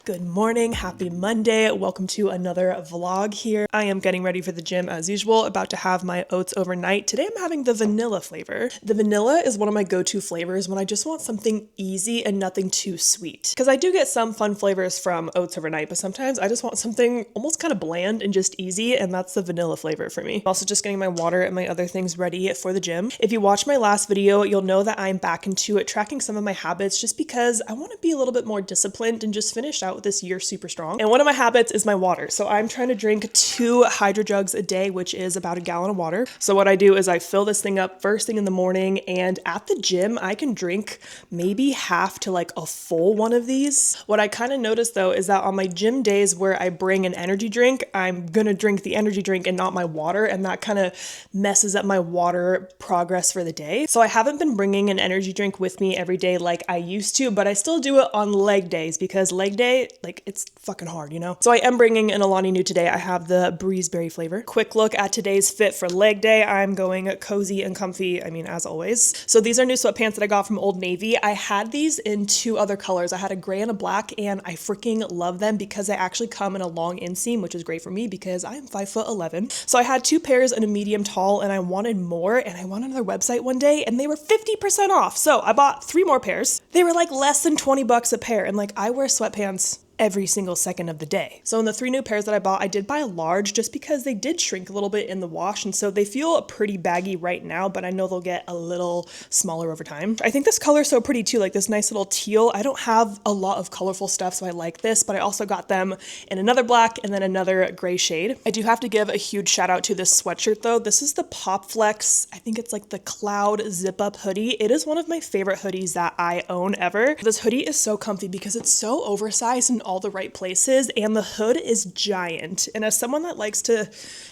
Good morning, happy Monday. Welcome to another vlog here. I am getting ready for the gym as usual, about to have my oats overnight. Today I'm having the vanilla flavor. The vanilla is one of my go-to flavors when I just want something easy and nothing too sweet. Because I do get some fun flavors from oats overnight, but sometimes I just want something almost kind of bland and just easy, and that's the vanilla flavor for me. I'm also just getting my water and my other things ready for the gym. If you watched my last video, you'll know that I'm back into it, tracking some of my habits just because I want to be a little bit more disciplined and just finish out this year super strong. And one of my habits is my water. So I'm trying to drink 2 hydro jugs a day, which is about a gallon of water. So what I do is I fill this thing up first thing in the morning, and at the gym, I can drink maybe half to like a full one of these. What I kind of noticed though is that on my gym days where I bring an energy drink, I'm gonna drink the energy drink and not my water, and that kind of messes up my water progress for the day. So I haven't been bringing an energy drink with me every day like I used to, but I still do it on leg days because leg day, like, it's fucking hard, you know? So I am bringing an Alani Nu today. I have the breezeberry flavor. Quick look at today's fit for leg day. I'm going cozy and comfy, I mean, as always. So these are new sweatpants that I got from Old Navy. I had these in 2 other colors. I had a gray and a black, and I freaking love them because they actually come in a long inseam, which is great for me because I am 5'11". So I had 2 pairs in a medium tall, and I wanted more, and I went on their website one day and they were 50% off. So I bought 3 more pairs. They were like less than 20 bucks a pair, and like, I wear sweatpants every single second of the day. So in the 3 new pairs that I bought, I did buy a large just because they did shrink a little bit in the wash, and so they feel pretty baggy right now, but I know they'll get a little smaller over time. I think this color is so pretty too, like this nice little teal. I don't have a lot of colorful stuff, so I like this, but I also got them in another black and then another gray shade. I do have to give a huge shout out to this sweatshirt though. This is the Popflex, I think it's like the cloud zip up hoodie. It is one of my favorite hoodies that I own ever. This hoodie is so comfy because it's so oversized in all the right places, and the hood is giant. And as someone that likes to,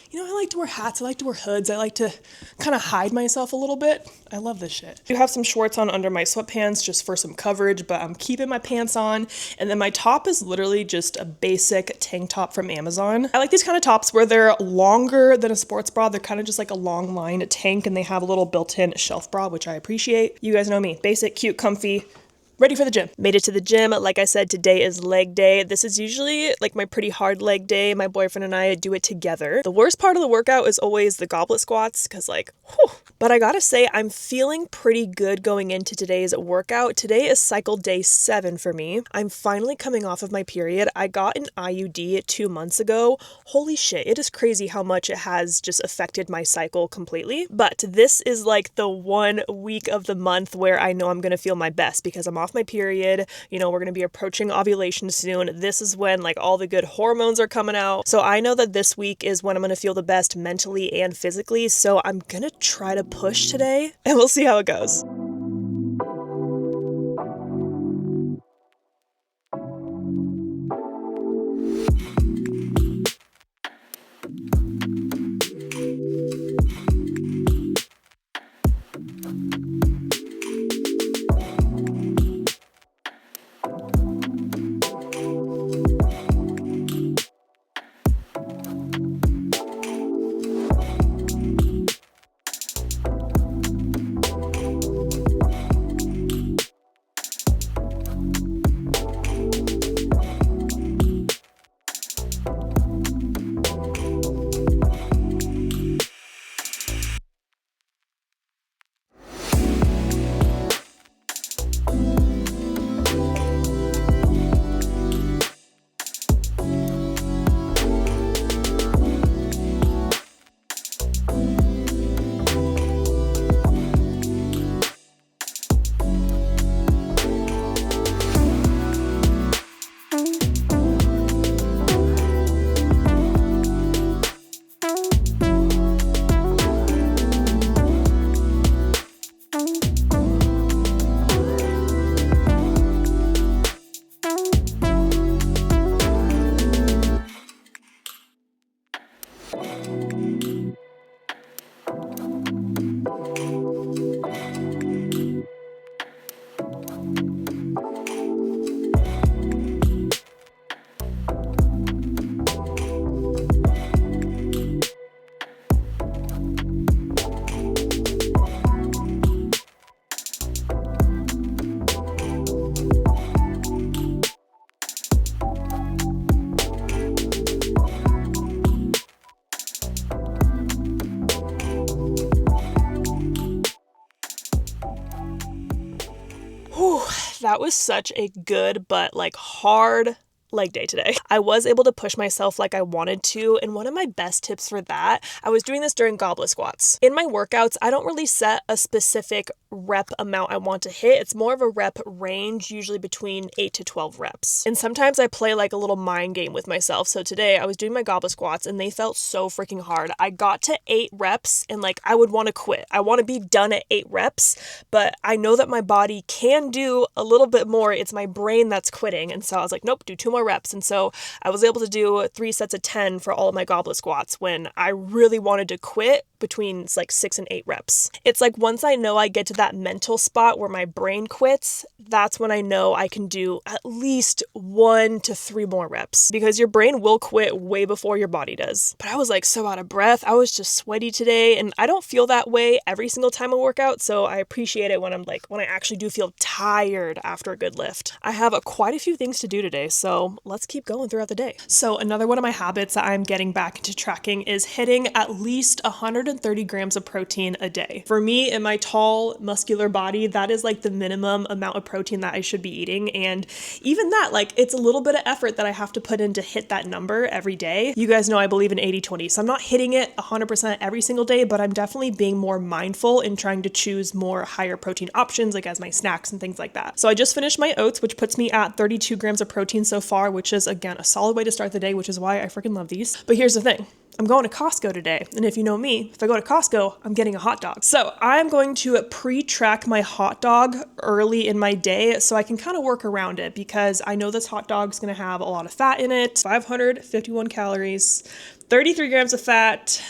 you know, I like to wear hats, I like to wear hoods, I like to kind of hide myself a little bit. I love this shit. I do have some shorts on under my sweatpants just for some coverage, but I'm keeping my pants on. And then my top is literally just a basic tank top from Amazon. I like these kind of tops where they're longer than a sports bra. They're kind of just like a long line tank, and they have a little built-in shelf bra, which I appreciate. You guys know me. Basic, cute, comfy, ready for the gym. Made it to the gym. Like I said, today is leg day. This is usually like my pretty hard leg day. My boyfriend and I do it together. The worst part of the workout is always the goblet squats because like, whew. But I gotta say, I'm feeling pretty good going into today's workout. Today is cycle day 7 for me. I'm finally coming off of my period. I got an IUD 2 months ago. Holy shit, it is crazy how much it has just affected my cycle completely. But this is like the 1 week of the month where I know I'm gonna feel my best because I'm off my period. You know, we're gonna be approaching ovulation soon. This is when like all the good hormones are coming out. So I know that this week is when I'm gonna feel the best mentally and physically. So I'm gonna try to push today, and we'll see how it goes. That was such a good but like hard leg day today. I was able to push myself like I wanted to, and one of my best tips for that, I was doing this during goblet squats. In my workouts, I don't really set a specific rep amount I want to hit. It's more of a rep range, usually between 8 to 12 reps. And sometimes I play like a little mind game with myself. So today I was doing my goblet squats and they felt so freaking hard. I got to 8 reps and like I would want to quit. I want to be done at 8 reps, but I know that my body can do a little bit more. It's my brain that's quitting. And so I was like, nope, do 2 more reps. And so I was able to do 3 sets of 10 for all of my goblet squats when I really wanted to quit between like 6 and 8 reps. It's like once I know I get to that mental spot where my brain quits, that's when I know I can do at least 1 to 3 more reps, because your brain will quit way before your body does. But I was like so out of breath. I was just sweaty today, and I don't feel that way every single time I work out, so I appreciate it when I actually do feel tired after a good lift. I have quite a few things to do today, so let's keep going throughout the day. So another one of my habits that I'm getting back into tracking is hitting at least 130 grams of protein a day. For me, in my tall, muscular body, that is like the minimum amount of protein that I should be eating. And even that, like, it's a little bit of effort that I have to put in to hit that number every day. You guys know I believe in 80-20, so I'm not hitting it 100% every single day, but I'm definitely being more mindful in trying to choose more higher protein options, like as my snacks and things like that. So I just finished my oats, which puts me at 32 grams of protein so far, which is, again, a solid way to start the day, which is why I freaking love these. But here's the thing. I'm going to Costco today. And if you know me, if I go to Costco, I'm getting a hot dog. So I'm going to pre-track my hot dog early in my day so I can kind of work around it, because I know this hot dog's going to have a lot of fat in it. 551 calories, 33 grams of fat,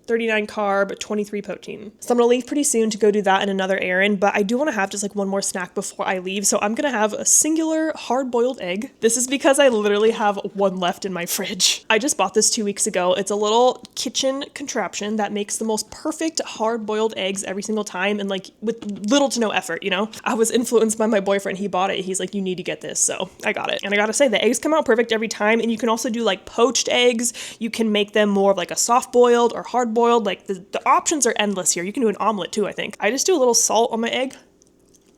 39 carb, 23 protein. So I'm gonna leave pretty soon to go do that in another errand, but I do wanna have just like one more snack before I leave. So I'm gonna have a singular hard-boiled egg. This is because I literally have one left in my fridge. I just bought this 2 weeks ago. It's a little kitchen contraption that makes the most perfect hard-boiled eggs every single time, and like with little to no effort, you know? I was influenced by my boyfriend. He bought it. He's like, you need to get this. So I got it. And I gotta say, the eggs come out perfect every time. And you can also do like poached eggs. You can make them more of like a soft-boiled or hard-boiled. Like the options are endless here. You can do an omelet too, I think. I just do a little salt on my egg.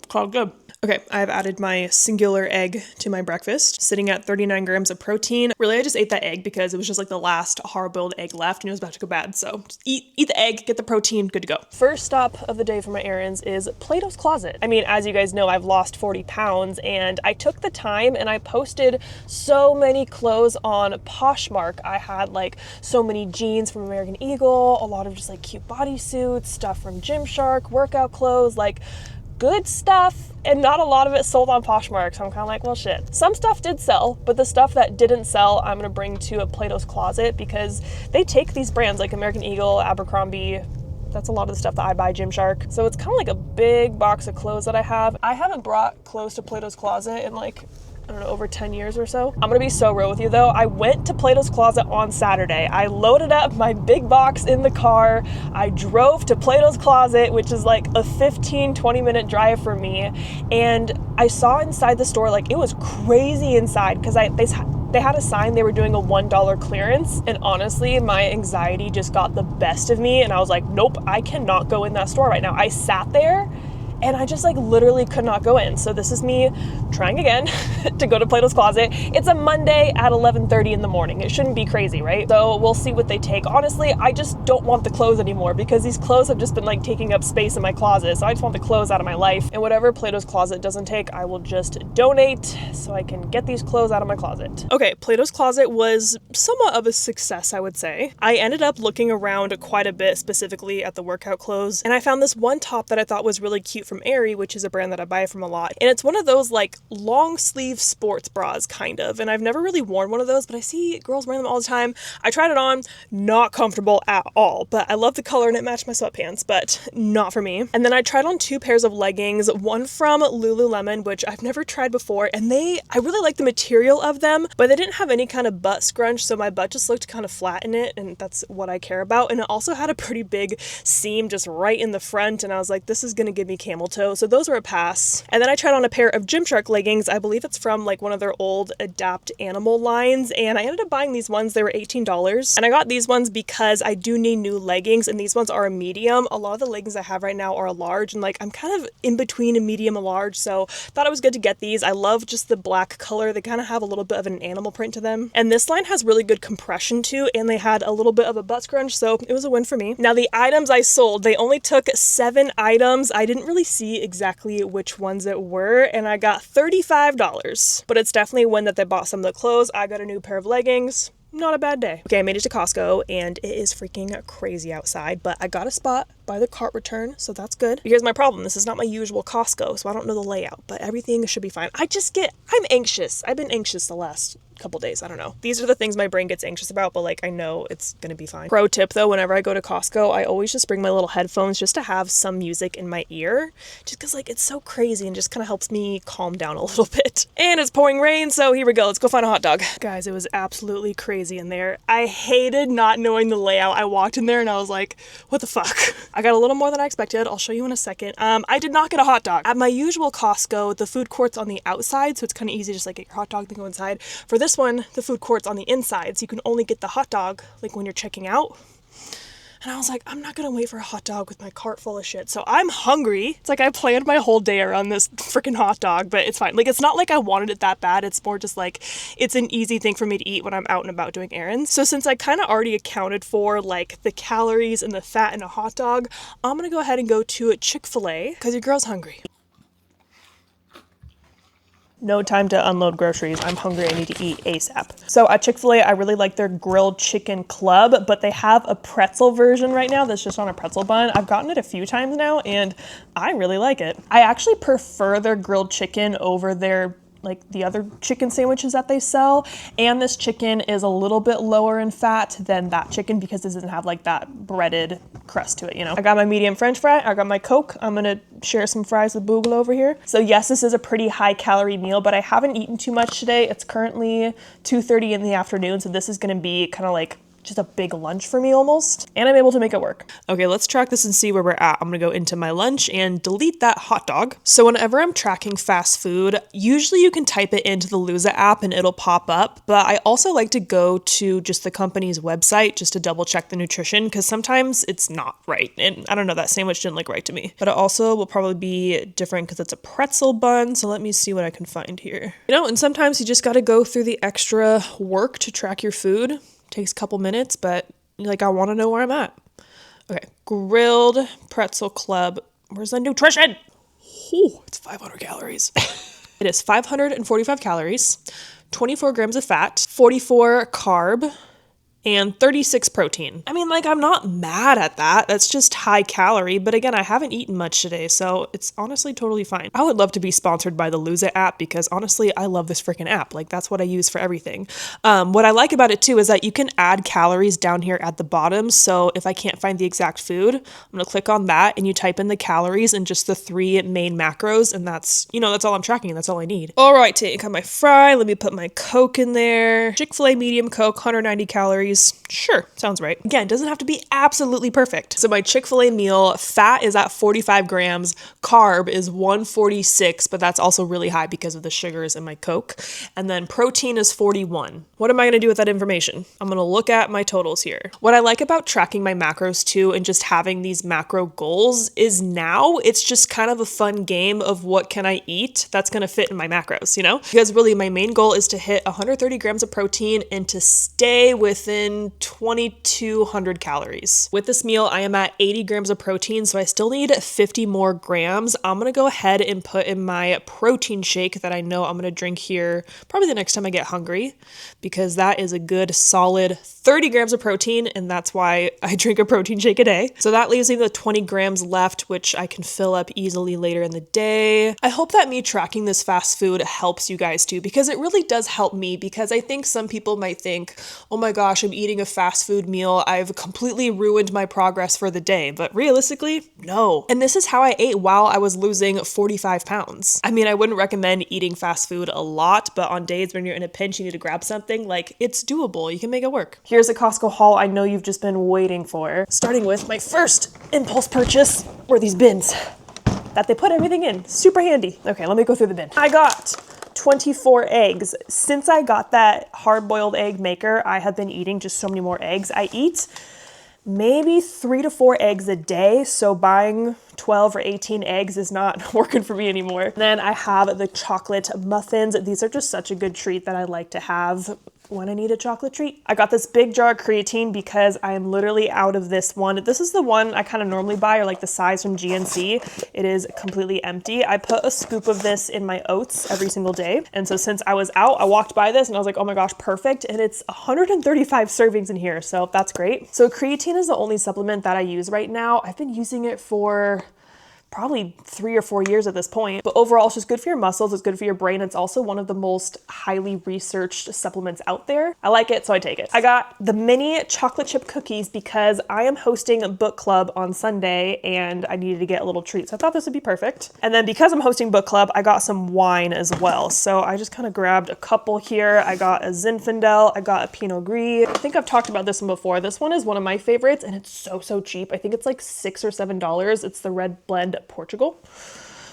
Called good. Okay, I've added my singular egg to my breakfast, sitting at 39 grams of protein. Really, I just ate that egg because it was just like the last hard-boiled egg left and it was about to go bad. So just eat the egg, get the protein, good to go. First stop of the day for my errands is Plato's Closet. I mean, as you guys know, I've lost 40 pounds and I took the time and I posted so many clothes on Poshmark. I had like so many jeans from American Eagle, a lot of just like cute bodysuits, stuff from Gymshark, workout clothes, like good stuff, and not a lot of it sold on Poshmark, so I'm kind of like, well, shit. Some stuff did sell, but the stuff that didn't sell, I'm gonna bring to a Plato's Closet, because they take these brands like American Eagle, Abercrombie. That's a lot of the stuff that I buy, Gymshark. So it's kind of like a big box of clothes that I have. I haven't brought clothes to Plato's Closet in like, I don't know, over 10 years or so. I'm gonna be so real with you though. I went to Plato's Closet on Saturday. I loaded up my big box in the car. I drove to Plato's Closet, which is like a 15-20 minute drive for me. And I saw inside the store, like it was crazy inside, because they had a sign they were doing a $1 clearance. And honestly, my anxiety just got the best of me. And I was like, nope, I cannot go in that store right now. I sat there and I just like literally could not go in. So this is me trying again to go to Plato's Closet. It's a Monday at 11:30 in the morning. It shouldn't be crazy, right? So we'll see what they take. Honestly, I just don't want the clothes anymore, because these clothes have just been like taking up space in my closet. So I just want the clothes out of my life. And whatever Plato's Closet doesn't take, I will just donate so I can get these clothes out of my closet. Okay, Plato's Closet was somewhat of a success, I would say. I ended up looking around quite a bit, specifically at the workout clothes. And I found this one top that I thought was really cute from Aerie, which is a brand that I buy from a lot. And it's one of those like long sleeve sports bras kind of. And I've never really worn one of those, but I see girls wearing them all the time. I tried it on, not comfortable at all, but I love the color and it matched my sweatpants, but not for me. And then I tried on 2 pairs of leggings, one from Lululemon, which I've never tried before. And I really like the material of them, but they didn't have any kind of butt scrunch. So my butt just looked kind of flat in it. And that's what I care about. And it also had a pretty big seam just right in the front. And I was like, this is going to give me camel camel toe. So those were a pass. And then I tried on a pair of Gymshark leggings. I believe it's from like one of their old Adapt Animal lines. And I ended up buying these ones. They were $18. And I got these ones because I do need new leggings, and these ones are a medium. A lot of the leggings I have right now are a large, and like I'm kind of in between a medium and a large, so thought it was good to get these. I love just the black color. They kind of have a little bit of an animal print to them. And this line has really good compression too, and they had a little bit of a butt scrunch, so it was a win for me. Now the items I sold, they only took 7 items. I didn't really see exactly which ones it were, and I got $35. But it's definitely a win that they bought some of the clothes. I got a new pair of leggings. Not a bad day. Okay, I made it to Costco and it is freaking crazy outside, but I got a spot by the cart return, so that's good. Here's my problem. This is not my usual Costco, so I don't know the layout, but everything should be fine. I'm anxious. I've been anxious the last couple days. I don't know. These are the things my brain gets anxious about, but like I know it's gonna be fine. Pro tip though, whenever I go to Costco, I always just bring my little headphones just to have some music in my ear, just because like it's so crazy and just kind of helps me calm down a little bit. And it's pouring rain, so here we go. Let's go find a hot dog. Guys, it was absolutely crazy in there. I hated not knowing the layout. I walked in there and I was like, what the fuck? I got a little more than I expected. I'll show you in a second. I did not get a hot dog. At my usual Costco, the food court's on the outside, so it's kind of easy to just like get your hot dog then go inside. For this one, the food court's on the inside, so you can only get the hot dog like when you're checking out. And I was like, I'm not gonna wait for a hot dog with my cart full of shit. So I'm hungry. It's like I planned my whole day around this freaking hot dog, but it's fine. Like, it's not like I wanted it that bad. It's more just like, it's an easy thing for me to eat when I'm out and about doing errands. So since I kind of already accounted for like the calories and the fat in a hot dog, I'm gonna go ahead and go to Chick-fil-A because your girl's hungry. No time to unload groceries. I'm hungry. I need to eat ASAP. So at Chick-fil-A, I really like their grilled chicken club, but they have a pretzel version right now that's just on a pretzel bun. I've gotten it a few times now and I really like it. I actually prefer their grilled chicken over their like the other chicken sandwiches that they sell, and this chicken is a little bit lower in fat than that chicken because it doesn't have like that breaded crust to it, you know. I got my medium french fry, I got my Coke. I'm gonna share some fries with Boogle over here. So yes, this is a pretty high calorie meal, but I haven't eaten too much today. It's currently 2:30 in the afternoon, so this is gonna be kind of like just a big lunch for me almost, and I'm able to make it work. Okay, let's track this and see where we're at. I'm gonna go into my lunch and delete that hot dog. So whenever I'm tracking fast food, usually you can type it into the Luza app and it'll pop up, but I also like to go to just the company's website just to double check the nutrition because sometimes it's not right. And I don't know, that sandwich didn't look right to me. But it also will probably be different because it's a pretzel bun, so let me see what I can find here. You know, and sometimes you just gotta go through the extra work to track your food. Takes a couple minutes, but like I want to know where I'm at. Okay, grilled pretzel club. Where's the nutrition? Ooh, it's 500 calories. It is 545 calories, 24 grams of fat, 44 carb, and 36 protein. I mean, like, I'm not mad at that. That's just high calorie. But again, I haven't eaten much today, so it's honestly totally fine. I would love to be sponsored by the Luza app because honestly, I love this freaking app. Like, that's what I use for everything. What I like about it too is that you can add calories down here at the bottom. So if I can't find the exact food, I'm gonna click on that and you type in the calories and just the 3 main macros, and that's, you know, that's all I'm tracking. That's all I need. All right, take out my fry. Let me put my Coke in there. Chick-fil-A medium Coke, 190 calories. Sure, sounds right. Again, doesn't have to be absolutely perfect. So my Chick-fil-A meal, fat is at 45 grams, carb is 146, but that's also really high because of the sugars in my Coke. And then protein is 41. What am I gonna do with that information? I'm gonna look at my totals here. What I like about tracking my macros too and just having these macro goals is now it's just kind of a fun game of what can I eat that's gonna fit in my macros, you know? Because really my main goal is to hit 130 grams of protein and to stay within 2,200 calories. With this meal, I am at 80 grams of protein, so I still need 50 more grams. I'm gonna go ahead and put in my protein shake that I know I'm gonna drink here probably the next time I get hungry, because that is a good solid 30 grams of protein, and that's why I drink a protein shake a day. So that leaves me with 20 grams left, which I can fill up easily later in the day. I hope that me tracking this fast food helps you guys too, because it really does help me, because I think some people might think, oh my gosh, I'm eating a fast food meal, I've completely ruined my progress for the day. But realistically, no. And this is how I ate while I was losing 45 pounds. I mean, I wouldn't recommend eating fast food a lot, but on days when you're in a pinch, you need to grab something, like, it's doable. You can make it work. Here's a Costco haul I know you've just been waiting for. Starting with my first impulse purchase were these bins. that they put everything in. Super handy. Okay, let me go through the bin. I got 24 eggs. Since I got that hard-boiled egg maker, I have been eating just so many more eggs. I eat maybe 3 to 4 eggs a day, so buying 12 or 18 eggs is not working for me anymore. Then I have the chocolate muffins. These are just such a good treat that I like to have when I need a chocolate treat. I got this big jar of creatine because I am literally out of this one. This is the one I kind of normally buy, or like the size from GNC. It is completely empty. I put a scoop of this in my oats every single day. And so since I was out, I walked by this and I was like, oh my gosh, perfect. And it's 135 servings in here. So that's great. So creatine is the only supplement that I use right now. I've been using it for probably 3 or 4 years at this point. But overall, it's just good for your muscles. It's good for your brain. It's also one of the most highly researched supplements out there. I like it, so I take it. I got the mini chocolate chip cookies because I am hosting a book club on Sunday and I needed to get a little treat. So I thought this would be perfect. And then because I'm hosting book club, I got some wine as well. So I just kind of grabbed a couple here. I got a Zinfandel. I got a Pinot Gris. I think I've talked about this one before. This one is one of my favorites and it's so cheap. I think it's like $6 or $7. It's the red blend Portugal.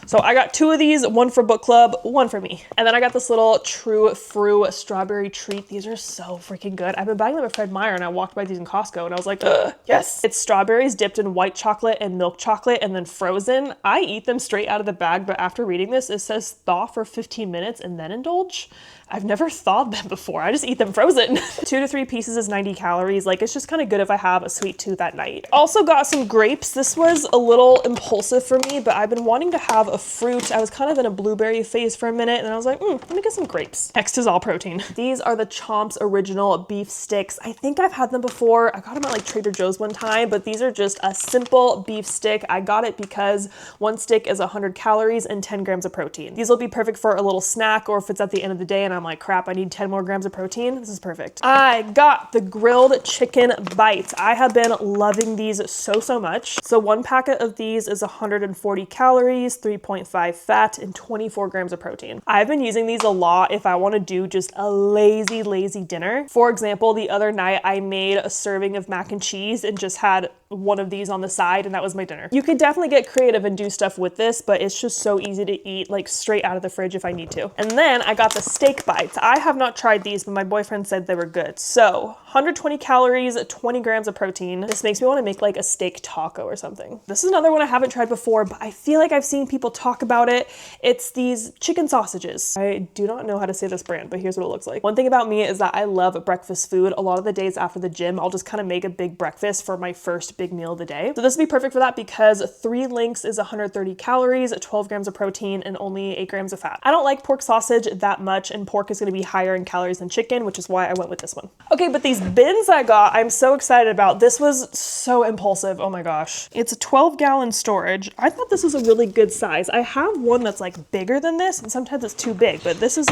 So I got 2 of these, one for book club, one for me. And then I got this little True Frou strawberry treat. These are so freaking good. I've been buying them at Fred Meyer and I walked by these in Costco and I was like, yes. It's strawberries dipped in white chocolate and milk chocolate and then frozen. I eat them straight out of the bag, but after reading this, it says thaw for 15 minutes and then indulge. I've never thawed them before. I just eat them frozen. 2 to 3 pieces is 90 calories. Like, it's just kind of good if I have a sweet tooth at night. Also got some grapes. This was a little impulsive for me, but I've been wanting to have a fruit. I was kind of in a blueberry phase for a minute and I was like, let me get some grapes. Next is all protein. These are the Chomps original beef sticks. I think I've had them before. I got them at like Trader Joe's one time, but these are just a simple beef stick. I got it because one stick is 100 calories and 10 grams of protein. These will be perfect for a little snack or if it's at the end of the day and I'm like, crap, I need 10 more grams of protein. This is perfect. I got the grilled chicken bites. I have been loving these so much. So one packet of these is 140 calories, 3.5 fat, and 24 grams of protein. I've been using these a lot if I want to do just a lazy dinner. For example, the other night I made a serving of mac and cheese and just had one of these on the side and that was my dinner. You could definitely get creative and do stuff with this, but it's just so easy to eat like straight out of the fridge if I need to. And then I got the steak bites. I have not tried these, but my boyfriend said they were good. So 120 calories, 20 grams of protein. This makes me want to make like a steak taco or something. This is another one I haven't tried before, but I feel like I've seen people talk about it. It's these chicken sausages. I do not know how to say this brand, but here's what it looks like. One thing about me is that I love breakfast food. A lot of the days after the gym, I'll just kind of make a big breakfast for my first big meal of the day. So this would be perfect for that because 3 links is 130 calories, 12 grams of protein, and only 8 grams of fat. I don't like pork sausage that much, and pork is going to be higher in calories than chicken, which is why I went with this one. Okay, but these bins I got, I'm so excited about. This was so impulsive. Oh my gosh. It's a 12-gallon storage. I thought this was a really good size. I have one that's like bigger than this, and sometimes it's too big, but this is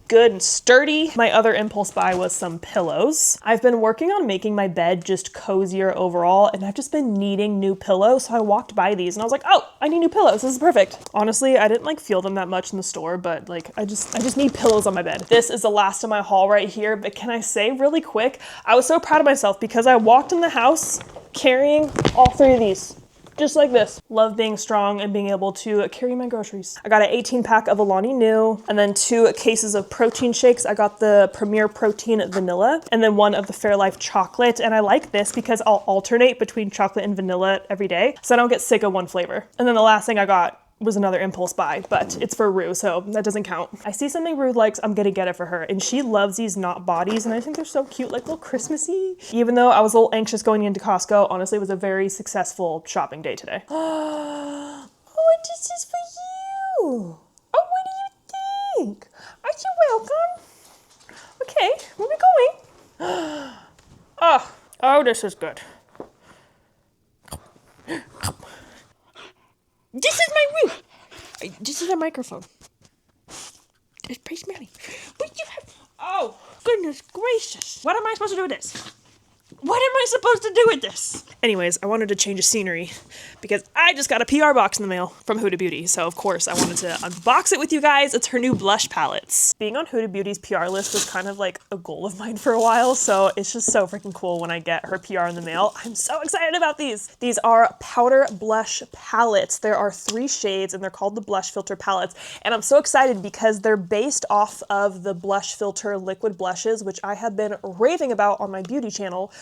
good and sturdy. My other impulse buy was some pillows. I've been working on making my bed just cozier overall, and I've just been needing new pillows. So I walked by these and I was like, oh, I need new pillows. This is perfect. Honestly, I didn't like feel them that much in the store, but like, I just need pillows on my bed. This is the last of my haul right here, but can I say really quick, I was so proud of myself because I walked in the house carrying all 3 of these. Just like this. Love being strong and being able to carry my groceries. I got an 18 pack of Alani Nu and then 2 cases of protein shakes. I got the Premier Protein Vanilla and then 1 of the Fairlife chocolate. And I like this because I'll alternate between chocolate and vanilla every day so I don't get sick of one flavor. And then the last thing I got was another impulse buy, but it's for Rue, so that doesn't count. I see something Rue likes, I'm gonna get it for her. And she loves these knot bodies, and I think they're so cute, like a little Christmassy. Even though I was a little anxious going into Costco, honestly, it was a very successful shopping day today. Oh, this is for you. Oh, what do you think? Aren't you welcome? Okay, where are we going? Oh, this is good. This is my room. This is a microphone. It's pretty smelly. What you have? Oh, goodness gracious. What am I supposed to do with this? What am I supposed to do with this? Anyways, I wanted to change of scenery because I just got a PR box in the mail from Huda Beauty. So of course I wanted to unbox it with you guys. It's her new blush palettes. Being on Huda Beauty's PR list was kind of like a goal of mine for a while. So it's just so freaking cool when I get her PR in the mail. I'm so excited about these. These are powder blush palettes. There are 3 shades and they're called the Blush Filter palettes. And I'm so excited because they're based off of the Blush Filter liquid blushes, which I have been raving about on my beauty channel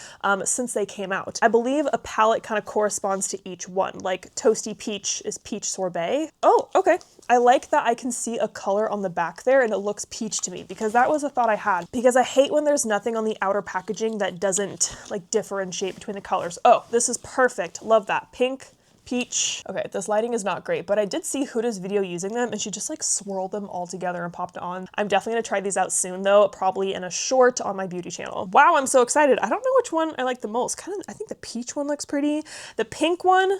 since they came out. I believe a palette kind of corresponds to each one. Like Toasty Peach is Peach Sorbet. Oh, okay. I like that I can see a color on the back there and it looks peach to me because that was a thought I had. Because I hate when there's nothing on the outer packaging that doesn't like differentiate between the colors. Oh, this is perfect. Love that. Pink, peach. Okay, this lighting is not great, but I did see Huda's video using them and she just like swirled them all together and popped it on. I'm definitely gonna try these out soon though, probably in a short on my beauty channel. Wow, I'm so excited. I don't know which one I like the most. I think the peach one looks pretty. The pink one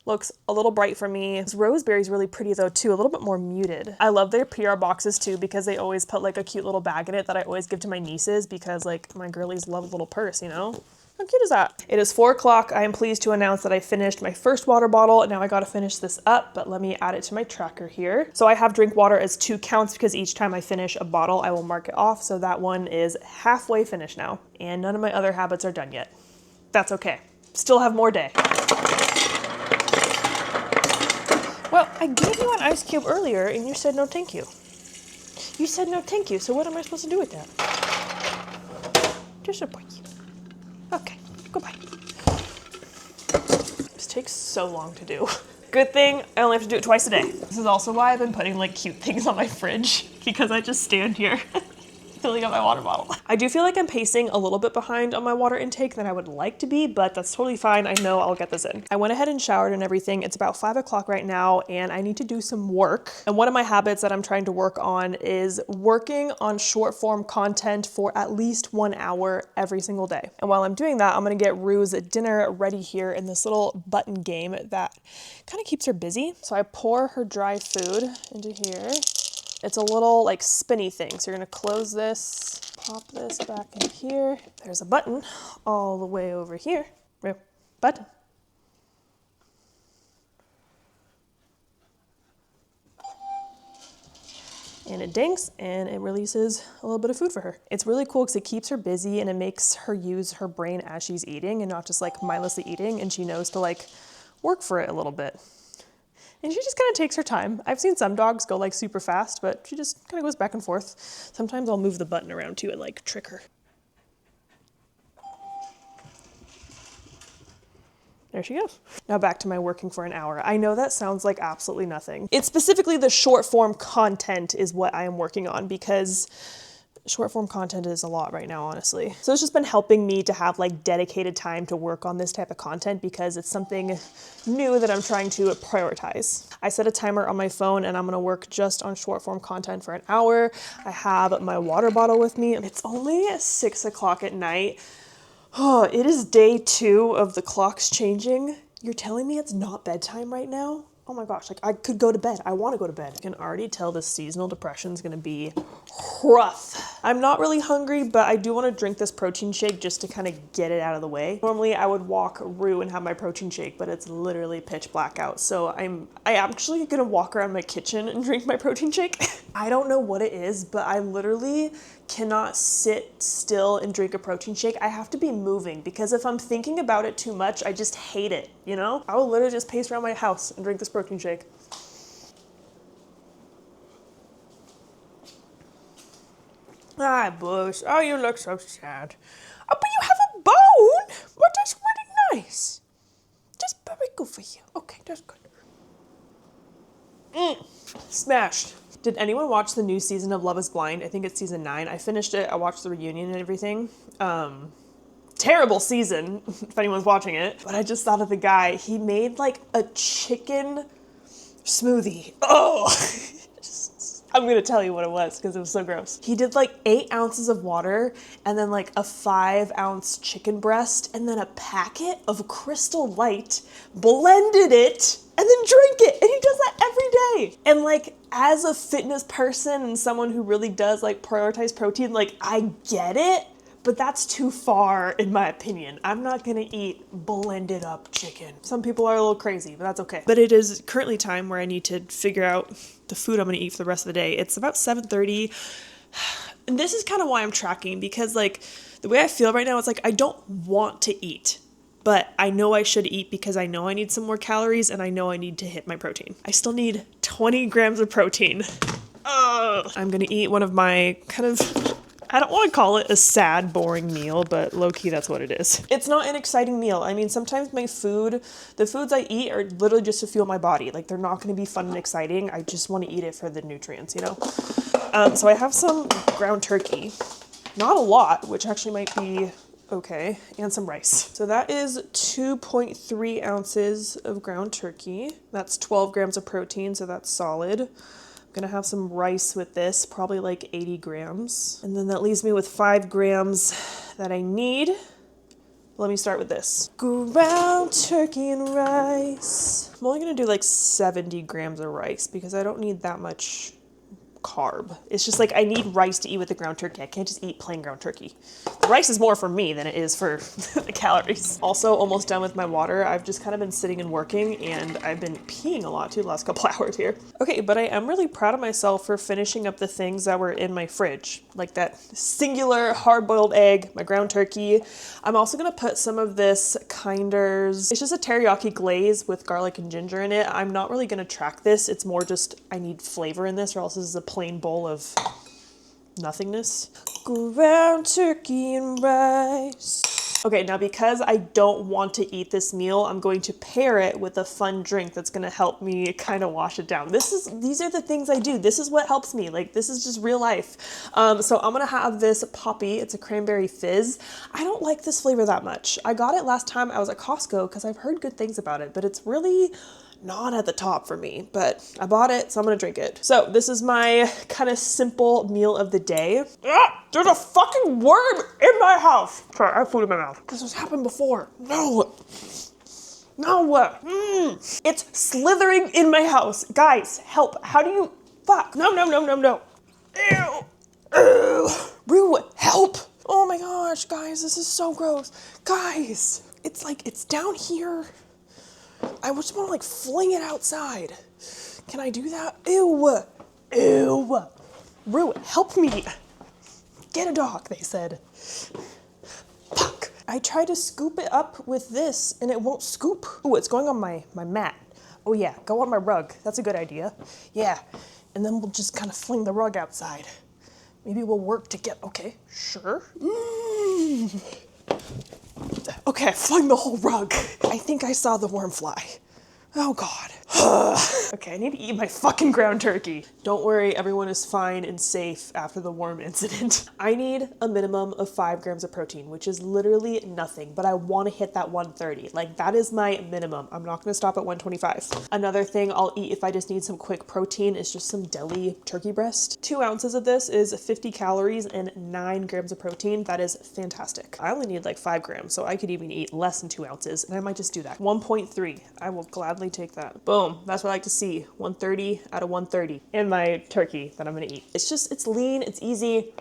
looks a little bright for me. This roseberry is really pretty though too, a little bit more muted. I love their PR boxes too because they always put like a cute little bag in it that I always give to my nieces because like my girlies love a little purse, you know? How cute is that? It is 4 o'clock. I am pleased to announce that I finished my first water bottle and now I gotta finish this up, but let me add it to my tracker here. So I have drink water as 2 counts because each time I finish a bottle, I will mark it off. So that one is halfway finished now. And none of my other habits are done yet. That's okay. Still have more day. Well, I gave you an ice cube earlier and you said no thank you. You said no thank you, so what am I supposed to do with that? Disappoint you. Okay, goodbye. This takes so long to do. Good thing I only have to do it twice a day. This is also why I've been putting like cute things on my fridge because I just stand here filling up my water bottle. I do feel like I'm pacing a little bit behind on my water intake than I would like to be, but that's totally fine. I know I'll get this in. I went ahead and showered and everything. It's about 5 o'clock right now and I need to do some work. And one of my habits that I'm trying to work on is working on short form content for at least 1 hour every single day. And while I'm doing that, I'm gonna get Rue's dinner ready here in this little button game that kind of keeps her busy. So I pour her dry food into here. It's a little like spinny thing. So you're gonna close this, pop this back in here. There's a button all the way over here. Button. And it dings and it releases a little bit of food for her. It's really cool because it keeps her busy and it makes her use her brain as she's eating and not just like mindlessly eating, and she knows to like work for it a little bit. And she just kind of takes her time. I've seen some dogs go like super fast, but she just kind of goes back and forth. Sometimes I'll move the button around too and like trick her. There she goes. Now back to my working for an hour. I know that sounds like absolutely nothing. It's specifically the short form content is what I am working on because short form content is a lot right now, honestly. So it's just been helping me to have like dedicated time to work on this type of content because it's something new that I'm trying to prioritize. I set a timer on my phone and I'm gonna work just on short form content for an hour. I have my water bottle with me. It's only 6 o'clock at night. Oh, it is day 2 of the clocks changing. You're telling me it's not bedtime right now? Oh my gosh, like I could go to bed. I want to go to bed. I can already tell this seasonal depression is going to be rough. I'm not really hungry, but I do want to drink this protein shake just to kind of get it out of the way. Normally I would walk Rue and have my protein shake, but it's literally pitch black out. So I'm actually going to walk around my kitchen and drink my protein shake. I don't know what it is, but I literally cannot sit still and drink a protein shake. I have to be moving because if I'm thinking about it too much, I just hate it, you know? I will literally just pace around my house and drink this protein shake. Ah, Bush. Oh, you look so sad. Oh, but you have a bone. Well, that's really nice. That's very good for you. Okay, that's good. Smashed. Did anyone watch the new season of Love is Blind? I think it's season 9. I finished it. I watched the reunion and everything. Terrible season, if anyone's watching it. But I just thought of the guy. He made like a chicken smoothie. Oh, I'm gonna tell you what it was because it was so gross. He did like 8 ounces of water and then like a 5-ounce chicken breast and then a packet of Crystal Light, blended it, and then drink it. And he does that every day. And like, as a fitness person and someone who really does like prioritize protein, like I get it, but that's too far in my opinion. I'm not gonna eat blended up chicken. Some people are a little crazy, but that's okay. But it is currently time where I need to figure out the food I'm gonna eat for the rest of the day. It's about 7:30. And this is kind of why I'm tracking, because like the way I feel right now, it's like I don't want to eat, but I know I should eat because I know I need some more calories and I know I need to hit my protein. I still need 20 grams of protein. I'm gonna eat one of my kind of, I don't want to call it a sad, boring meal, but low-key that's what it is. It's not an exciting meal. I mean, sometimes the foods I eat are literally just to fuel my body. Like, they're not going to be fun and exciting. I just want to eat it for the nutrients, you know? So I have some ground turkey. Not a lot, which actually might be okay, and some rice. So that is 2.3 ounces of ground turkey. That's 12 grams of protein, so that's solid. Gonna have some rice with this, probably like 80 grams. And then that leaves me with 5 grams that I need. Let me start with this. Ground turkey and rice. I'm only gonna do like 70 grams of rice because I don't need that much carb. It's just like I need rice to eat with the ground turkey. I can't just eat plain ground turkey. The rice is more for me than it is for the calories. Also, almost done with my water. I've just kind of been sitting and working, and I've been peeing a lot too the last couple hours here. Okay, but I am really proud of myself for finishing up the things that were in my fridge, like that singular hard-boiled egg, my ground turkey. I'm also gonna put some of this Kinder's, it's just a teriyaki glaze with garlic and ginger in it. I'm not really gonna track this. It's more just I need flavor in this, or else this is a plain bowl of nothingness. Ground turkey and rice. Okay, now because I don't want to eat this meal, I'm going to pair it with a fun drink that's gonna help me kind of wash it down. These are the things I do. This is what helps me. Like, this is just real life. So I'm gonna have this Poppy. It's a cranberry fizz. I don't like this flavor that much. I got it last time I was at Costco because I've heard good things about it, but it's really not at the top for me, but I bought it, so I'm gonna drink it. So this is my kind of simple meal of the day. Ah, there's a fucking worm in my house. Sorry, I have food in my mouth. This has happened before. No. It's slithering in my house. Guys, help. How do you, fuck. No. Ew. Rue, help. Oh my gosh, guys, this is so gross. Guys, it's like, it's down here. I just want to like fling it outside. Can I do that? Ew. Rue, help me. Get a dog, they said. Fuck. I tried to scoop it up with this and it won't scoop. Ooh, it's going on my mat. Oh yeah, go on my rug. That's a good idea. Yeah, and then we'll just kind of fling the rug outside. Maybe we'll work to get, okay, sure. Okay, I flung the whole rug. I think I saw the worm fly. Oh God. Okay, I need to eat my fucking ground turkey. Don't worry, everyone is fine and safe after the worm incident. I need a minimum of 5 grams of protein, which is literally nothing, but I want to hit that 130. Like, that is my minimum. I'm not gonna stop at 125. Another thing I'll eat if I just need some quick protein is just some deli turkey breast. 2 ounces of this is 50 calories and 9 grams of protein. That is fantastic. I only need like 5 grams, so I could even eat less than 2 ounces, and I might just do that. 1.3, I will gladly take that. Boom, that's what I like to see. 130 out of 130 in my turkey that I'm gonna eat. It's lean, it's easy.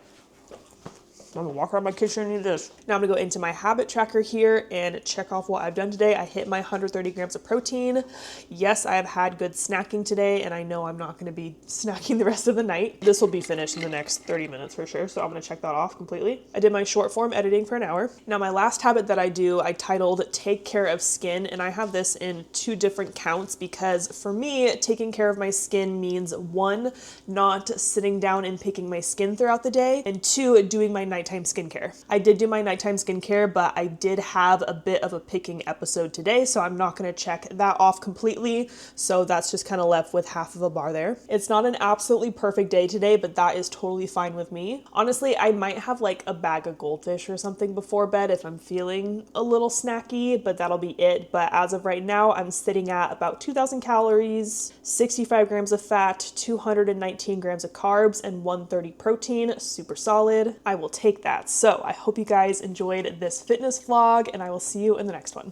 I'm gonna walk around my kitchen and eat this. Now I'm gonna go into my habit tracker here and check off what I've done today. I hit my 130 grams of protein. Yes, I have had good snacking today, and I know I'm not gonna be snacking the rest of the night. This will be finished in the next 30 minutes for sure, so I'm gonna check that off completely. I did my short form editing for an hour. Now my last habit that I do, I titled Take Care of Skin, and I have this in 2 different counts because for me, taking care of my skin means 1, not sitting down and picking my skin throughout the day, and 2, doing my nighttime skincare. I did do my nighttime skincare, but I did have a bit of a picking episode today, so I'm not gonna check that off completely. So that's just kind of left with half of a bar there. It's not an absolutely perfect day today, but that is totally fine with me. Honestly, I might have like a bag of goldfish or something before bed if I'm feeling a little snacky, but that'll be it. But as of right now, I'm sitting at about 2,000 calories, 65 grams of fat, 219 grams of carbs, and 130 protein. Super solid. I will take that. So I hope you guys enjoyed this fitness vlog, and I will see you in the next one.